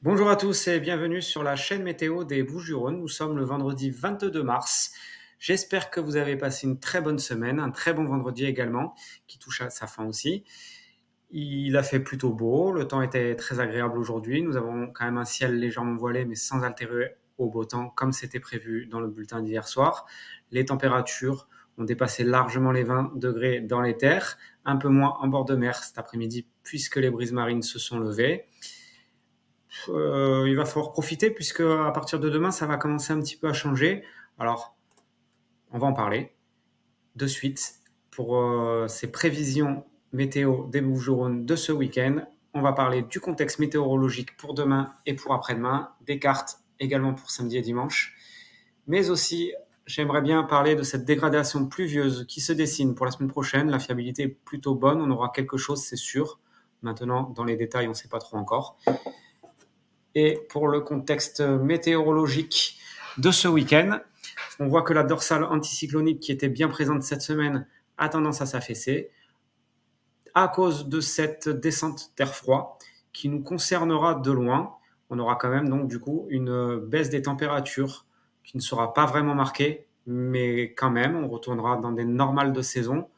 Bonjour à tous et bienvenue sur la chaîne météo des Bouches-du-Rhône. Nous sommes le vendredi 22 mars. J'espère que vous avez passé une très bonne semaine, un très bon vendredi également, qui touche à sa fin aussi. Il a fait plutôt beau, le temps était très agréable aujourd'hui. Nous avons quand même un ciel légèrement voilé, mais sans altérer au beau temps, comme c'était prévu dans le bulletin d'hier soir. Les températures ont dépassé largement les 20 degrés dans les terres, un peu moins en bord de mer cet après-midi, puisque les brises marines se sont levées. Il va falloir profiter puisque à partir de demain, ça va commencer un petit peu à changer. Alors, on va en parler de suite pour ces prévisions météo des Bouches-du-Rhône de ce week-end. On va parler du contexte météorologique pour demain et pour après-demain, des cartes également pour samedi et dimanche. Mais aussi, j'aimerais bien parler de cette dégradation pluvieuse qui se dessine pour la semaine prochaine. La fiabilité est plutôt bonne, on aura quelque chose, c'est sûr. Maintenant, dans les détails, on ne sait pas trop encore. Et pour le contexte météorologique de ce week-end, on voit que la dorsale anticyclonique qui était bien présente cette semaine a tendance à s'affaisser à cause de cette descente d'air froid qui nous concernera de loin. On aura quand même donc du coup une baisse des températures qui ne sera pas vraiment marquée, mais quand même on retournera dans des normales de saison.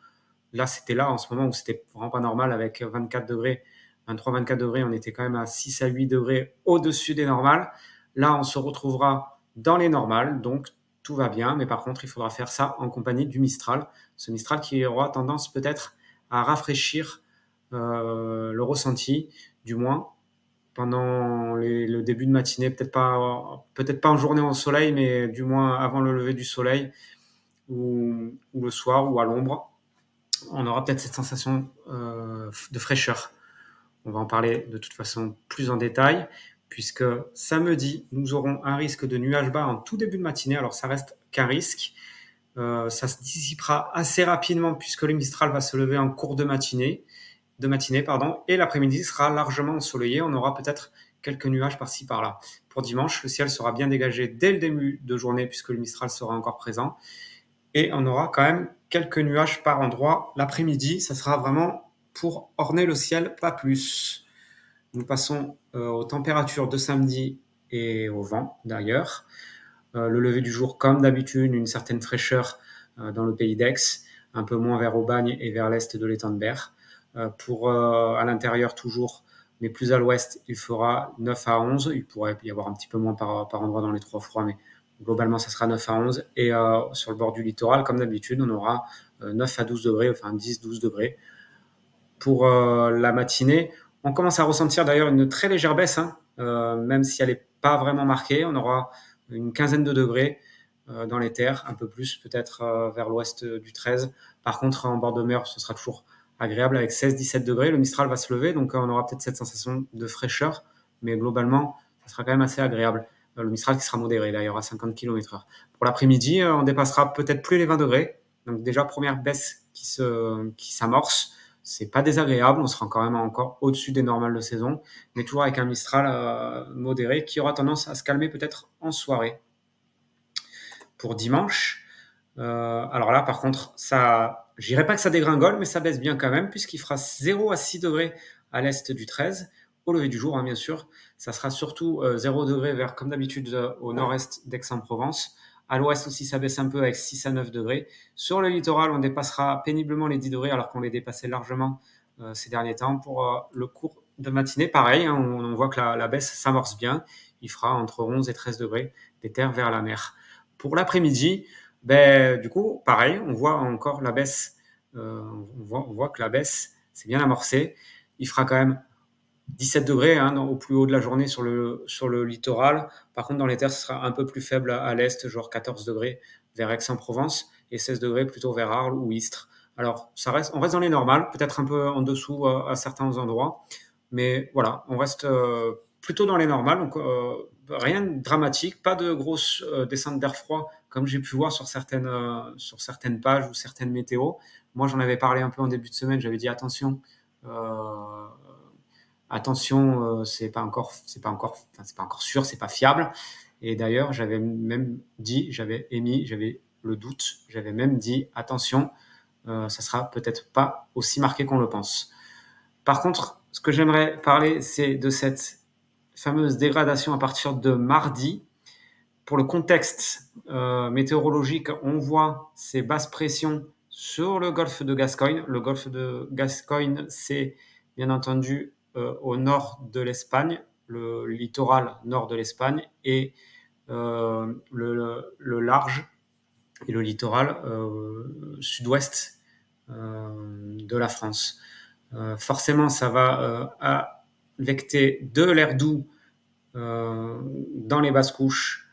Là, c'était là en ce moment où c'était vraiment pas normal avec 24 degrés, 23-24 degrés, on était quand même à 6 à 8 degrés au-dessus des normales. Là, on se retrouvera dans les normales, donc tout va bien, mais par contre, il faudra faire ça en compagnie du Mistral. Ce Mistral qui aura tendance peut-être à rafraîchir le ressenti, du moins pendant le début de matinée, peut-être pas en journée au soleil, mais du moins avant le lever du soleil ou le soir ou à l'ombre. On aura peut-être cette sensation de fraîcheur. On va en parler de toute façon plus en détail, puisque samedi, nous aurons un risque de nuages bas en tout début de matinée. Alors ça reste qu'un risque. Ça se dissipera assez rapidement puisque le Mistral va se lever en cours de matinée, et l'après-midi sera largement ensoleillé. On aura peut-être quelques nuages par-ci par-là. Pour dimanche, le ciel sera bien dégagé dès le début de journée puisque le Mistral sera encore présent. Et on aura quand même quelques nuages par endroit. L'après-midi, ça sera vraiment pour orner le ciel, pas plus. Nous passons aux températures de samedi et au vent d'ailleurs. Le lever du jour, comme d'habitude, une certaine fraîcheur dans le pays d'Aix, un peu moins vers Aubagne et vers l'est de l'étang de Berre. Pour à l'intérieur toujours, mais plus à l'ouest, il fera 9 à 11. Il pourrait y avoir un petit peu moins par endroit dans les trois froids, mais globalement, ça sera 9 à 11. Et sur le bord du littoral, comme d'habitude, on aura 9 à 12 degrés, enfin 10-12 degrés. Pour la matinée, on commence à ressentir d'ailleurs une très légère baisse, même si elle n'est pas vraiment marquée. On aura une quinzaine de degrés dans les terres, un peu plus peut-être vers l'ouest du 13. Par contre, en bord de mer, ce sera toujours agréable avec 16-17 degrés. Le Mistral va se lever, donc on aura peut-être cette sensation de fraîcheur, mais globalement, ça sera quand même assez agréable. Le Mistral qui sera modéré, d'ailleurs, à 50 km/h. Pour l'après-midi, on dépassera peut-être plus les 20 degrés. Donc déjà, première baisse qui s'amorce. C'est pas désagréable, on sera quand même encore au-dessus des normales de saison, mais toujours avec un Mistral modéré qui aura tendance à se calmer peut-être en soirée. Pour dimanche, alors là, par contre, je dirais pas que ça dégringole, mais ça baisse bien quand même, puisqu'il fera 0 à 6 degrés à l'est du 13, au lever du jour, bien sûr. Ça sera surtout 0 degrés vers, comme d'habitude, au nord-est d'Aix-en-Provence. À l'ouest aussi, ça baisse un peu avec 6 à 9 degrés. Sur le littoral, on dépassera péniblement les 10 degrés, alors qu'on les dépassait largement ces derniers temps. Pour le cours de matinée, pareil, on voit que la baisse s'amorce bien. Il fera entre 11 et 13 degrés des terres vers la mer. Pour l'après-midi, du coup, pareil, on voit encore la baisse. On voit que la baisse s'est bien amorcée. Il fera quand même 17 degrés au plus haut de la journée sur le littoral. Par contre, dans les terres, ce sera un peu plus faible à l'est, genre 14 degrés vers Aix-en-Provence et 16 degrés plutôt vers Arles ou Istres. Alors, on reste dans les normales, peut-être un peu en dessous à certains endroits, mais voilà, on reste plutôt dans les normales. Donc, rien de dramatique, pas de grosses descentes d'air froid comme j'ai pu voir sur certaines pages ou certaines météos. Moi, j'en avais parlé un peu en début de semaine. J'avais dit attention. Attention, c'est pas encore sûr, c'est pas fiable. Et d'ailleurs, j'avais le doute, j'avais même dit attention, ça sera peut-être pas aussi marqué qu'on le pense. Par contre, ce que j'aimerais parler, c'est de cette fameuse dégradation à partir de mardi. Pour le contexte météorologique, on voit ces basses pressions sur le golfe de Gascogne. Le golfe de Gascogne, c'est bien entendu au nord de l'Espagne, le littoral nord de l'Espagne, et le large et le littoral sud-ouest de la France. Forcément, ça va affecter de l'air doux dans les basses couches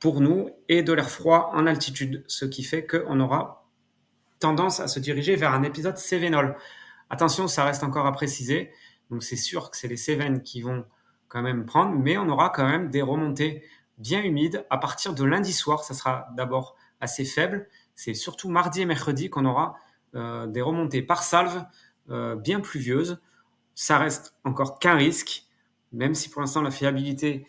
pour nous et de l'air froid en altitude, ce qui fait qu'on aura tendance à se diriger vers un épisode cévénol. Attention, ça reste encore à préciser, donc c'est sûr que c'est les Cévennes qui vont quand même prendre, mais on aura quand même des remontées bien humides à partir de lundi soir. Ça sera d'abord assez faible, c'est surtout mardi et mercredi qu'on aura des remontées par salve bien pluvieuses. Ça reste encore qu'un risque, même si pour l'instant la fiabilité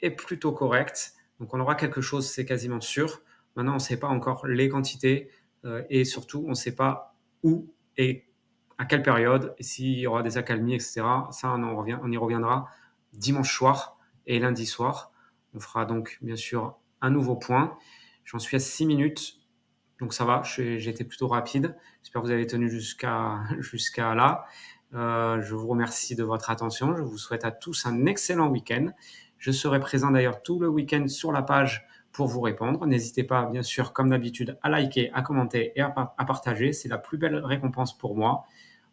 est plutôt correcte. Donc on aura quelque chose, c'est quasiment sûr. Maintenant, on ne sait pas encore les quantités et surtout, on ne sait pas où et à quelle période, et s'il y aura des accalmies, etc. Ça, on y reviendra dimanche soir et lundi soir. On fera donc, bien sûr, un nouveau point. J'en suis à 6 minutes, donc ça va, j'ai été plutôt rapide. J'espère que vous avez tenu jusqu'à là. Je vous remercie de votre attention. Je vous souhaite à tous un excellent week-end. Je serai présent d'ailleurs tout le week-end sur la page pour vous répondre. N'hésitez pas, bien sûr, comme d'habitude, à liker, à commenter et à partager. C'est la plus belle récompense pour moi.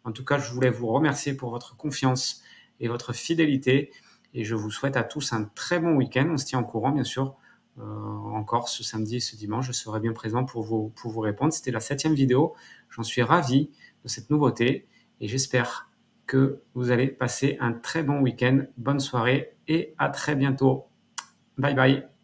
En tout cas, je voulais vous remercier pour votre confiance et votre fidélité. Et je vous souhaite à tous un très bon week-end. On se tient au courant, bien sûr. Encore ce samedi et ce dimanche, je serai bien présent pour vous répondre. C'était la 7e vidéo. J'en suis ravi de cette nouveauté et j'espère que vous allez passer un très bon week-end. Bonne soirée et à très bientôt. Bye bye.